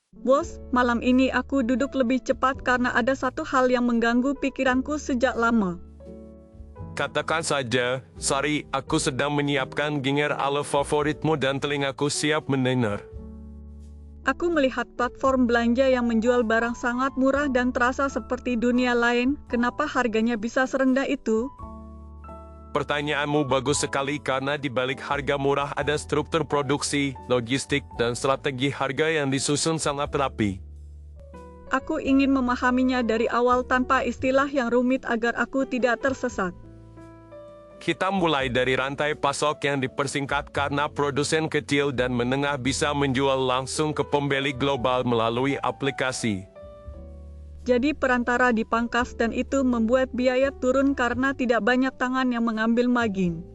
Bos, malam ini aku duduk lebih cepat karena ada satu hal yang mengganggu pikiranku sejak lama. Katakan saja, Sari, aku sedang menyiapkan ginger ala favoritmu dan telingaku siap mendengar. Aku melihat platform belanja yang menjual barang sangat murah dan terasa seperti dunia lain. Kenapa harganya bisa serendah itu? Pertanyaanmu bagus sekali karena di balik harga murah ada struktur produksi, logistik, dan strategi harga yang disusun sangat rapi. Aku ingin memahaminya dari awal tanpa istilah yang rumit agar aku tidak tersesat. Kita mulai dari rantai pasok yang dipersingkat karena produsen kecil dan menengah bisa menjual langsung ke pembeli global melalui aplikasi. Jadi perantara dipangkas dan itu membuat biaya turun karena tidak banyak tangan yang mengambil margin.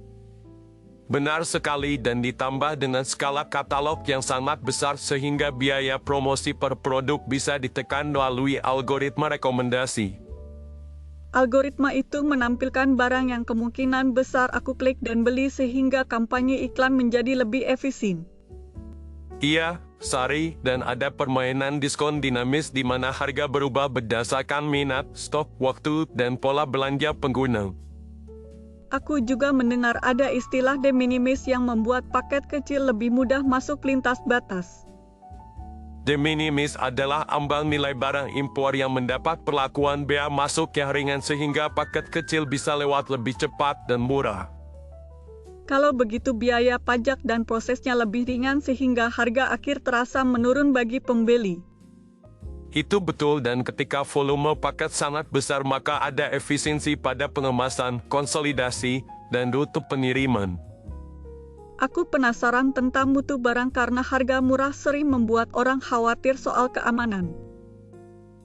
Benar sekali dan ditambah dengan skala katalog yang sangat besar sehingga biaya promosi per produk bisa ditekan melalui algoritma rekomendasi. Algoritma itu menampilkan barang yang kemungkinan besar aku klik dan beli sehingga kampanye iklan menjadi lebih efisien. Iya, Sari, dan ada permainan diskon dinamis di mana harga berubah berdasarkan minat, stok, waktu, dan pola belanja pengguna. Aku juga mendengar ada istilah de minimis yang membuat paket kecil lebih mudah masuk lintas batas. De minimis adalah ambang nilai barang impor yang mendapat perlakuan bea masuk yang ringan sehingga paket kecil bisa lewat lebih cepat dan murah. Kalau begitu biaya pajak dan prosesnya lebih ringan sehingga harga akhir terasa menurun bagi pembeli. Itu betul dan ketika volume paket sangat besar maka ada efisiensi pada pengemasan, konsolidasi, dan rute pengiriman. Aku penasaran tentang mutu barang karena harga murah sering membuat orang khawatir soal keamanan.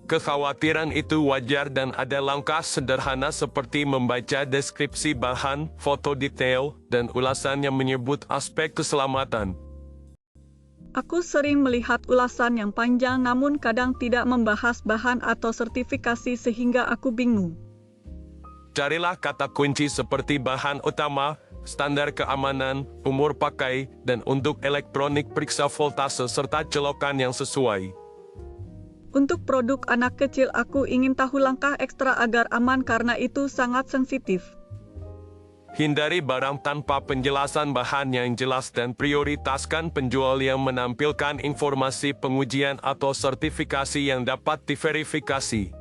Kekhawatiran itu wajar dan ada langkah sederhana seperti membaca deskripsi bahan, foto detail, dan ulasan yang menyebut aspek keselamatan. Aku sering melihat ulasan yang panjang namun kadang tidak membahas bahan atau sertifikasi sehingga aku bingung. Carilah kata kunci seperti bahan utama, standar keamanan, umur pakai, dan untuk elektronik periksa voltase serta colokan yang sesuai. Untuk produk anak kecil aku ingin tahu langkah ekstra agar aman karena itu sangat sensitif. Hindari barang tanpa penjelasan bahan yang jelas dan prioritaskan penjual yang menampilkan informasi pengujian atau sertifikasi yang dapat diverifikasi.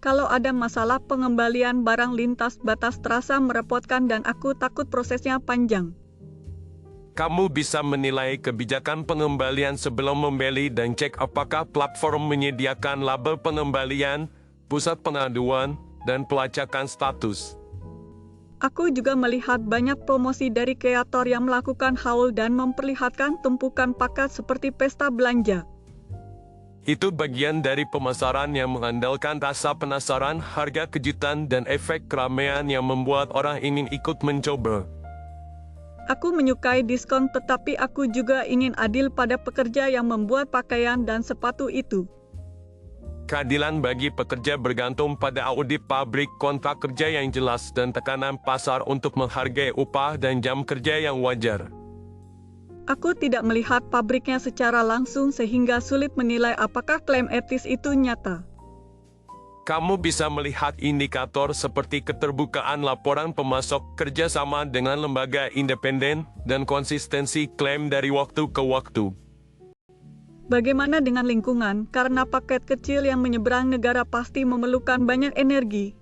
Kalau ada masalah pengembalian barang lintas batas terasa merepotkan dan aku takut prosesnya panjang. Kamu bisa menilai kebijakan pengembalian sebelum membeli dan cek apakah platform menyediakan label pengembalian, pusat pengaduan, dan pelacakan status. Aku juga melihat banyak promosi dari kreator yang melakukan haul dan memperlihatkan tumpukan paket seperti pesta belanja. Itu bagian dari pemasaran yang mengandalkan rasa penasaran, harga kejutan, dan efek keramaian yang membuat orang ingin ikut mencoba. Aku menyukai diskon tetapi aku juga ingin adil pada pekerja yang membuat pakaian dan sepatu itu. Keadilan bagi pekerja bergantung pada audit pabrik, kontrak kerja yang jelas, dan tekanan pasar untuk menghargai upah dan jam kerja yang wajar. Aku tidak melihat pabriknya secara langsung sehingga sulit menilai apakah klaim etis itu nyata. Kamu bisa melihat indikator seperti keterbukaan laporan pemasok, kerjasama dengan lembaga independen, dan konsistensi klaim dari waktu ke waktu. Bagaimana dengan lingkungan? Karena paket kecil yang menyeberang negara pasti memerlukan banyak energi.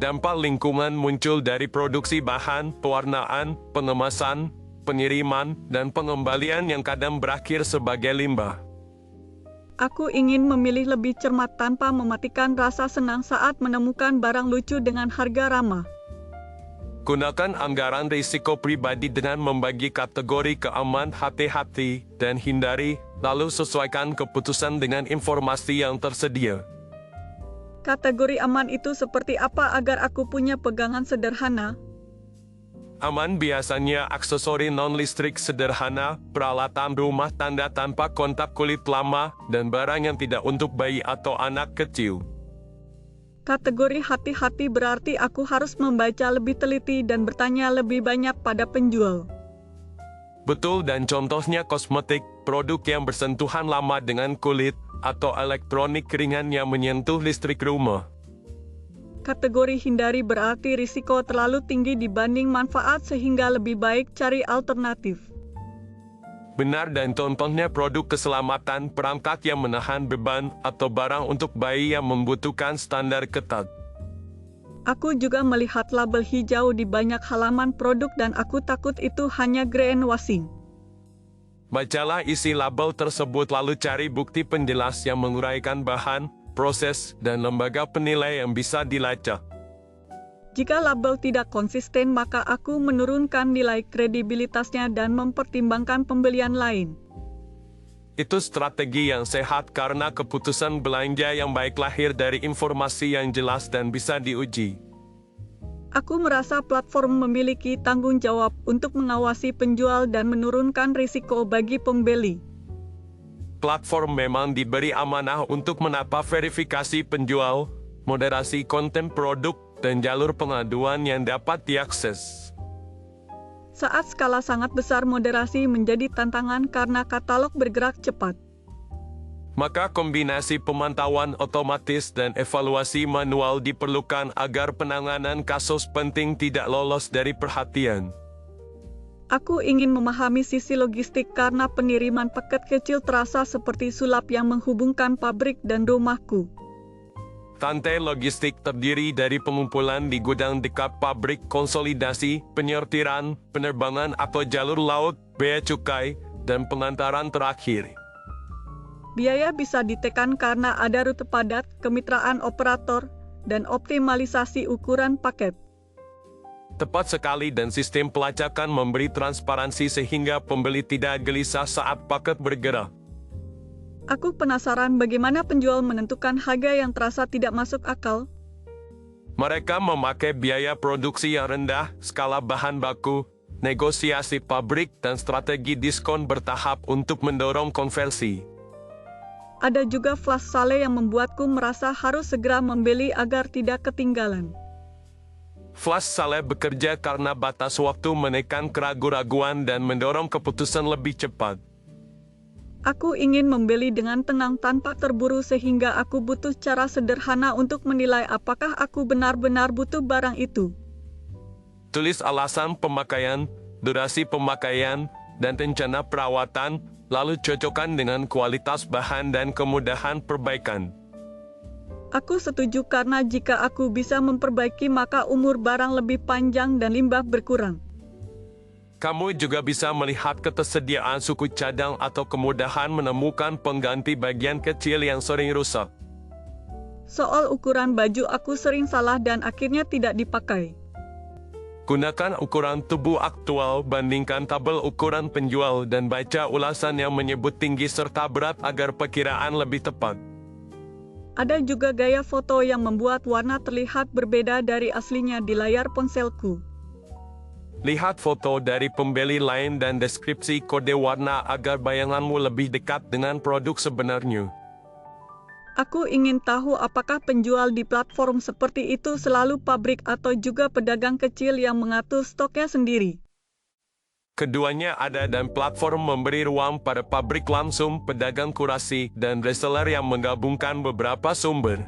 Dampak lingkungan muncul dari produksi bahan, pewarnaan, pengemasan, pengiriman, dan pengembalian yang kadang berakhir sebagai limbah. Aku ingin memilih lebih cermat tanpa mematikan rasa senang saat menemukan barang lucu dengan harga ramah. Gunakan anggaran risiko pribadi dengan membagi kategori keaman hati-hati dan hindari, lalu sesuaikan keputusan dengan informasi yang tersedia. Kategori aman itu seperti apa agar aku punya pegangan sederhana? Aman biasanya aksesori non-listrik sederhana, peralatan rumah tangga tanpa kontak kulit lama, dan barang yang tidak untuk bayi atau anak kecil. Kategori hati-hati berarti aku harus membaca lebih teliti dan bertanya lebih banyak pada penjual. Betul, dan contohnya kosmetik, produk yang bersentuhan lama dengan kulit, atau elektronik ringan yang menyentuh listrik rumah. Kategori hindari berarti risiko terlalu tinggi dibanding manfaat sehingga lebih baik cari alternatif. Benar, dan contohnya produk keselamatan, perangkat yang menahan beban, atau barang untuk bayi yang membutuhkan standar ketat. Aku juga melihat label hijau di banyak halaman produk dan aku takut itu hanya greenwashing. Bacalah isi label tersebut lalu cari bukti penjelas yang menguraikan bahan, proses, dan lembaga penilai yang bisa dilacak. Jika label tidak konsisten maka aku menurunkan nilai kredibilitasnya dan mempertimbangkan pembelian lain. Itu strategi yang sehat karena keputusan belanja yang baik lahir dari informasi yang jelas dan bisa diuji. Aku merasa platform memiliki tanggung jawab untuk mengawasi penjual dan menurunkan risiko bagi pembeli. Platform memang diberi amanah untuk menata verifikasi penjual, moderasi konten produk, dan jalur pengaduan yang dapat diakses. Saat skala sangat besar moderasi menjadi tantangan karena katalog bergerak cepat. Maka kombinasi pemantauan otomatis dan evaluasi manual diperlukan agar penanganan kasus penting tidak lolos dari perhatian. Aku ingin memahami sisi logistik karena pengiriman paket kecil terasa seperti sulap yang menghubungkan pabrik dan rumahku. Rantai logistik terdiri dari pengumpulan di gudang dekat pabrik, konsolidasi, penyortiran, penerbangan atau jalur laut, bea cukai, dan pengantaran terakhir. Biaya bisa ditekan karena ada rute padat, kemitraan operator, dan optimalisasi ukuran paket. Tepat sekali, dan sistem pelacakan memberi transparansi sehingga pembeli tidak gelisah saat paket bergerak. Aku penasaran bagaimana penjual menentukan harga yang terasa tidak masuk akal. Mereka memakai biaya produksi yang rendah, skala bahan baku, negosiasi pabrik, dan strategi diskon bertahap untuk mendorong konversi. Ada juga flash sale yang membuatku merasa harus segera membeli agar tidak ketinggalan. Flash sale bekerja karena batas waktu menekan keraguan-raguan dan mendorong keputusan lebih cepat. Aku ingin membeli dengan tenang tanpa terburu sehingga aku butuh cara sederhana untuk menilai apakah aku benar-benar butuh barang itu. Tulis alasan pemakaian, durasi pemakaian, dan rencana perawatan, lalu cocokkan dengan kualitas bahan dan kemudahan perbaikan. Aku setuju karena jika aku bisa memperbaiki maka umur barang lebih panjang dan limbah berkurang. Kamu juga bisa melihat ketersediaan suku cadang atau kemudahan menemukan pengganti bagian kecil yang sering rusak. Soal ukuran baju aku sering salah dan akhirnya tidak dipakai. Gunakan ukuran tubuh aktual, bandingkan tabel ukuran penjual, dan baca ulasan yang menyebut tinggi serta berat agar perkiraan lebih tepat. Ada juga gaya foto yang membuat warna terlihat berbeda dari aslinya di layar ponselku. Lihat foto dari pembeli lain dan deskripsi kode warna agar bayanganmu lebih dekat dengan produk sebenarnya. Aku ingin tahu apakah penjual di platform seperti itu selalu pabrik atau juga pedagang kecil yang mengatur stoknya sendiri. Keduanya ada, dan platform memberi ruang pada pabrik langsung, pedagang kurasi, dan reseller yang menggabungkan beberapa sumber.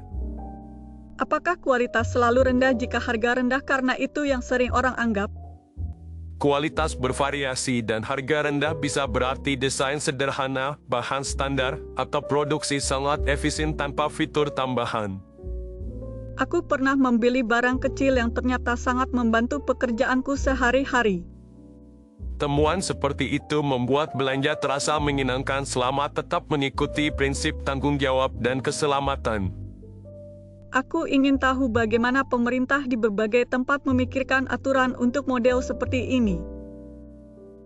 Apakah kualitas selalu rendah jika harga rendah karena itu yang sering orang anggap? Kualitas bervariasi dan harga rendah bisa berarti desain sederhana, bahan standar, atau produksi sangat efisien tanpa fitur tambahan. Aku pernah membeli barang kecil yang ternyata sangat membantu pekerjaanku sehari-hari. Temuan seperti itu membuat belanja terasa menyenangkan selama tetap mengikuti prinsip tanggung jawab dan keselamatan. Aku ingin tahu bagaimana pemerintah di berbagai tempat memikirkan aturan untuk model seperti ini.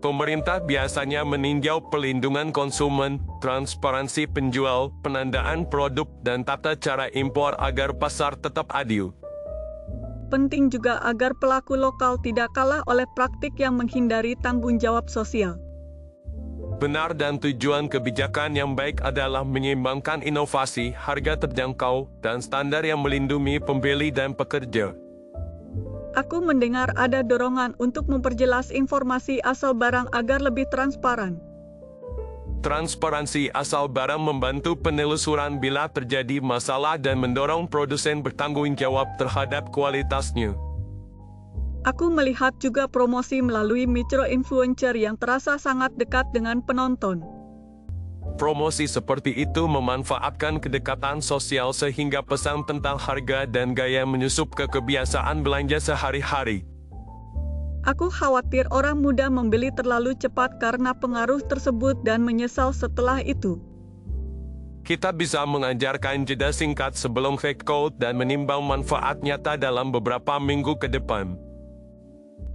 Pemerintah biasanya meninjau perlindungan konsumen, transparansi penjual, penandaan produk, dan tata cara impor agar pasar tetap adil. Penting juga agar pelaku lokal tidak kalah oleh praktik yang menghindari tanggung jawab sosial. Benar, dan tujuan kebijakan yang baik adalah menyeimbangkan inovasi, harga terjangkau, dan standar yang melindungi pembeli dan pekerja. Aku mendengar ada dorongan untuk memperjelas informasi asal barang agar lebih transparan. Transparansi asal barang membantu penelusuran bila terjadi masalah dan mendorong produsen bertanggung jawab terhadap kualitasnya. Aku melihat juga promosi melalui micro-influencer yang terasa sangat dekat dengan penonton. Promosi seperti itu memanfaatkan kedekatan sosial sehingga pesan tentang harga dan gaya menyusup ke kebiasaan belanja sehari-hari. Aku khawatir orang muda membeli terlalu cepat karena pengaruh tersebut dan menyesal setelah itu. Kita bisa mengajarkan jeda singkat sebelum checkout dan menimbang manfaat nyata dalam beberapa minggu ke depan.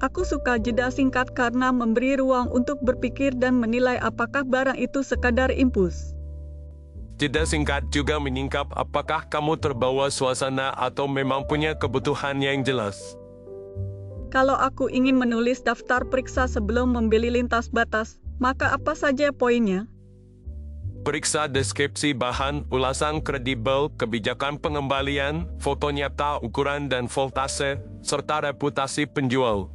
Aku suka jeda singkat karena memberi ruang untuk berpikir dan menilai apakah barang itu sekadar impuls. Jeda singkat juga menyingkap apakah kamu terbawa suasana atau memang punya kebutuhan yang jelas. Kalau aku ingin menulis daftar periksa sebelum membeli lintas batas, maka apa saja poinnya? Periksa deskripsi bahan, ulasan kredibel, kebijakan pengembalian, foto nyata, ukuran dan voltase, serta reputasi penjual.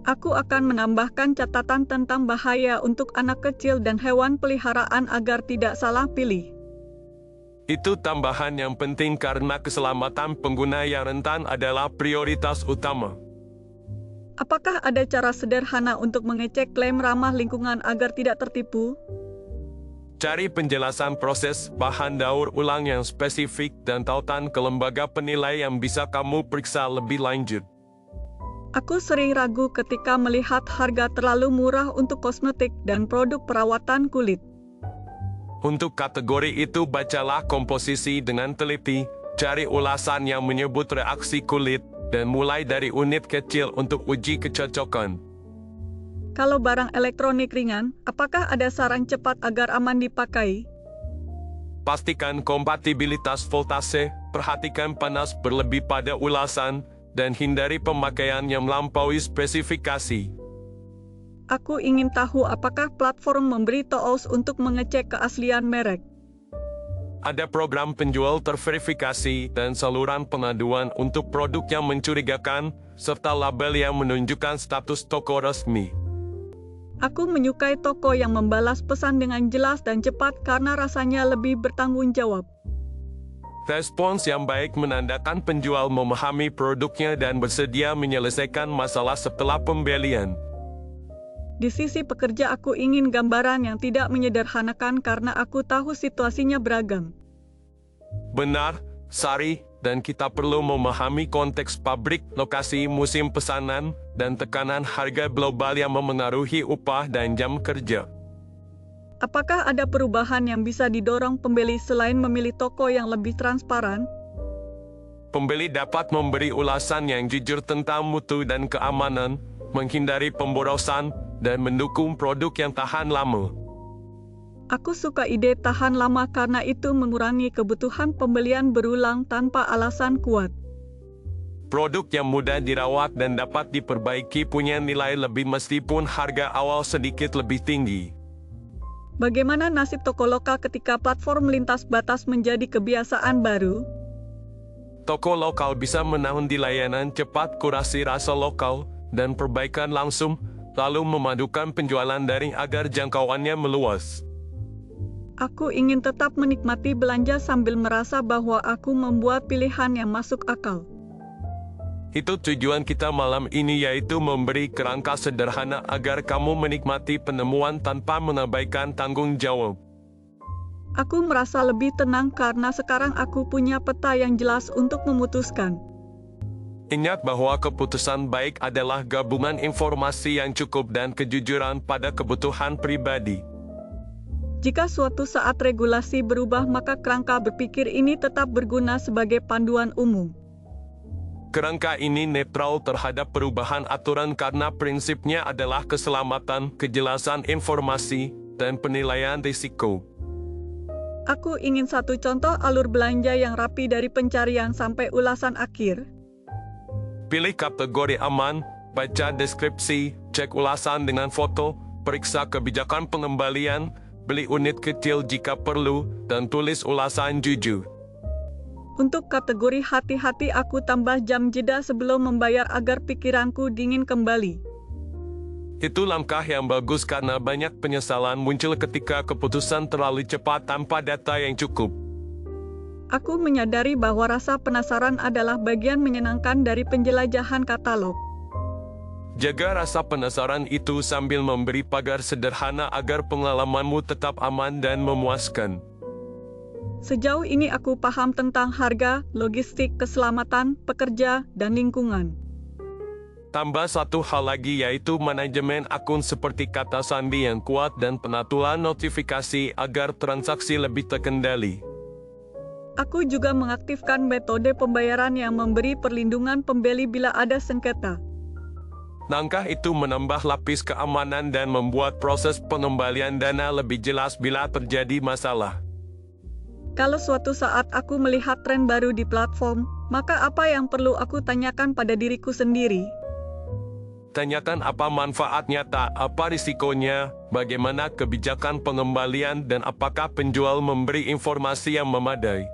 Aku akan menambahkan catatan tentang bahaya untuk anak kecil dan hewan peliharaan agar tidak salah pilih. Itu tambahan yang penting karena keselamatan pengguna yang rentan adalah prioritas utama. Apakah ada cara sederhana untuk mengecek klaim ramah lingkungan agar tidak tertipu? Cari penjelasan proses bahan daur ulang yang spesifik dan tautan ke lembaga penilai yang bisa kamu periksa lebih lanjut. Aku sering ragu ketika melihat harga terlalu murah untuk kosmetik dan produk perawatan kulit. Untuk kategori itu bacalah komposisi dengan teliti, cari ulasan yang menyebut reaksi kulit, dan mulai dari unit kecil untuk uji kecocokan. Kalau barang elektronik ringan, apakah ada saran cepat agar aman dipakai? Pastikan kompatibilitas voltase, perhatikan panas berlebih pada ulasan, dan hindari pemakaian yang melampaui spesifikasi. Aku ingin tahu apakah platform memberi tools untuk mengecek keaslian merek. Ada program penjual terverifikasi dan saluran pengaduan untuk produk yang mencurigakan, serta label yang menunjukkan status toko resmi. Aku menyukai toko yang membalas pesan dengan jelas dan cepat karena rasanya lebih bertanggung jawab. Respons yang baik menandakan penjual memahami produknya dan bersedia menyelesaikan masalah setelah pembelian. Di sisi pekerja aku ingin gambaran yang tidak menyederhanakan karena aku tahu situasinya beragam. Benar, Sari, dan kita perlu memahami konteks pabrik, lokasi musim pesanan, dan tekanan harga global yang memengaruhi upah dan jam kerja. Apakah ada perubahan yang bisa didorong pembeli selain memilih toko yang lebih transparan? Pembeli dapat memberi ulasan yang jujur tentang mutu dan keamanan, menghindari pemborosan, dan mendukung produk yang tahan lama. Aku suka ide tahan lama karena itu mengurangi kebutuhan pembelian berulang tanpa alasan kuat. Produk yang mudah dirawat dan dapat diperbaiki punya nilai lebih meskipun harga awal sedikit lebih tinggi. Bagaimana nasib toko lokal ketika platform lintas batas menjadi kebiasaan baru? Toko lokal bisa menaungi layanan cepat, kurasi rasa lokal, dan perbaikan langsung, lalu memadukan penjualan daring agar jangkauannya meluas. Aku ingin tetap menikmati belanja sambil merasa bahwa aku membuat pilihan yang masuk akal. Itu tujuan kita malam ini, yaitu memberi kerangka sederhana agar kamu menikmati penemuan tanpa mengabaikan tanggung jawab. Aku merasa lebih tenang karena sekarang aku punya peta yang jelas untuk memutuskan. Ingat bahwa keputusan baik adalah gabungan informasi yang cukup dan kejujuran pada kebutuhan pribadi. Jika suatu saat regulasi berubah, maka kerangka berpikir ini tetap berguna sebagai panduan umum. Kerangka ini netral terhadap perubahan aturan karena prinsipnya adalah keselamatan, kejelasan informasi, dan penilaian risiko. Aku ingin satu contoh alur belanja yang rapi dari pencarian sampai ulasan akhir. Pilih kategori aman, baca deskripsi, cek ulasan dengan foto, periksa kebijakan pengembalian, beli unit kecil jika perlu, dan tulis ulasan jujur. Untuk kategori hati-hati aku tambah jam jeda sebelum membayar agar pikiranku dingin kembali. Itu langkah yang bagus karena banyak penyesalan muncul ketika keputusan terlalu cepat tanpa data yang cukup. Aku menyadari bahwa rasa penasaran adalah bagian menyenangkan dari penjelajahan katalog. Jaga rasa penasaran itu sambil memberi pagar sederhana agar pengalamanmu tetap aman dan memuaskan. Sejauh ini aku paham tentang harga, logistik, keselamatan, pekerja, dan lingkungan. Tambah satu hal lagi yaitu manajemen akun seperti kata sandi yang kuat dan pengaturan notifikasi agar transaksi lebih terkendali. Aku juga mengaktifkan metode pembayaran yang memberi perlindungan pembeli bila ada sengketa. Langkah itu menambah lapis keamanan dan membuat proses pengembalian dana lebih jelas bila terjadi masalah. Kalau suatu saat aku melihat tren baru di platform, maka apa yang perlu aku tanyakan pada diriku sendiri? Tanyakan apa manfaat nyata, apa risikonya, bagaimana kebijakan pengembalian, dan apakah penjual memberi informasi yang memadai.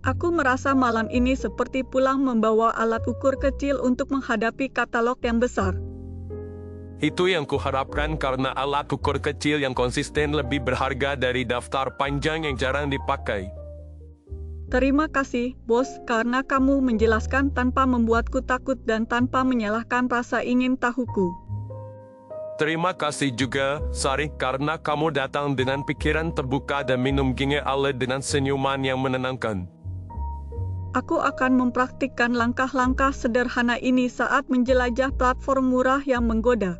Aku merasa malam ini seperti pulang membawa alat ukur kecil untuk menghadapi katalog yang besar. Itu yang kuharapkan karena alat ukur kecil yang konsisten lebih berharga dari daftar panjang yang jarang dipakai. Terima kasih, Bos, karena kamu menjelaskan tanpa membuatku takut dan tanpa menyalahkan rasa ingin tahuku. Terima kasih juga, Sari, karena kamu datang dengan pikiran terbuka dan minum ginge ale dengan senyuman yang menenangkan. Aku akan mempraktikkan langkah-langkah sederhana ini saat menjelajah platform murah yang menggoda.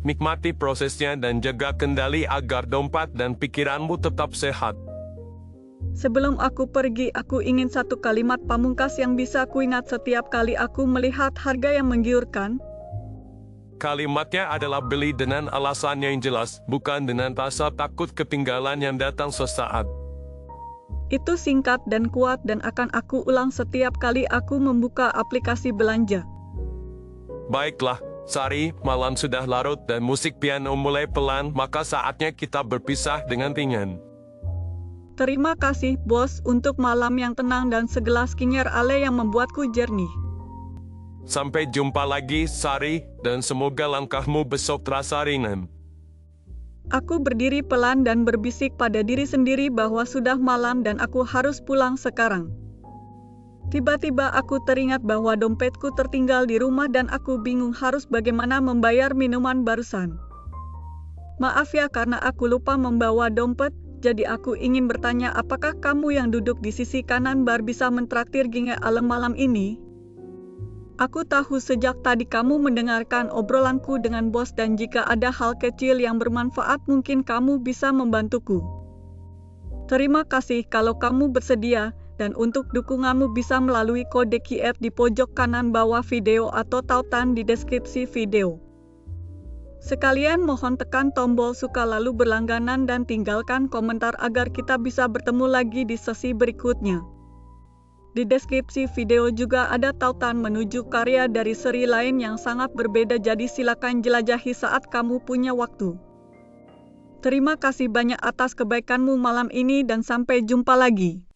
Nikmati prosesnya dan jaga kendali agar dompet dan pikiranmu tetap sehat. Sebelum aku pergi, aku ingin satu kalimat pamungkas yang bisa kuingat setiap kali aku melihat harga yang menggiurkan. Kalimatnya adalah beli dengan alasan yang jelas, bukan dengan rasa takut ketinggalan yang datang sesaat. Itu singkat dan kuat dan akan aku ulang setiap kali aku membuka aplikasi belanja. Baiklah, Sari, malam sudah larut dan musik piano mulai pelan, maka saatnya kita berpisah dengan ringan. Terima kasih, Bos, untuk malam yang tenang dan segelas kinyer ale yang membuatku jernih. Sampai jumpa lagi, Sari, dan semoga langkahmu besok terasa ringan. Aku berdiri pelan dan berbisik pada diri sendiri bahwa sudah malam dan aku harus pulang sekarang. Tiba-tiba aku teringat bahwa dompetku tertinggal di rumah dan aku bingung harus bagaimana membayar minuman barusan. Maaf ya karena aku lupa membawa dompet, jadi aku ingin bertanya apakah kamu yang duduk di sisi kanan bar bisa mentraktir ginge ale malam ini? Aku tahu sejak tadi kamu mendengarkan obrolanku dengan bos dan jika ada hal kecil yang bermanfaat mungkin kamu bisa membantuku. Terima kasih kalau kamu bersedia. Dan untuk dukunganmu bisa melalui kode QR di pojok kanan bawah video atau tautan di deskripsi video. Sekalian mohon tekan tombol suka lalu berlangganan dan tinggalkan komentar agar kita bisa bertemu lagi di sesi berikutnya. Di deskripsi video juga ada tautan menuju karya dari seri lain yang sangat berbeda jadi silakan jelajahi saat kamu punya waktu. Terima kasih banyak atas kebaikanmu malam ini dan sampai jumpa lagi.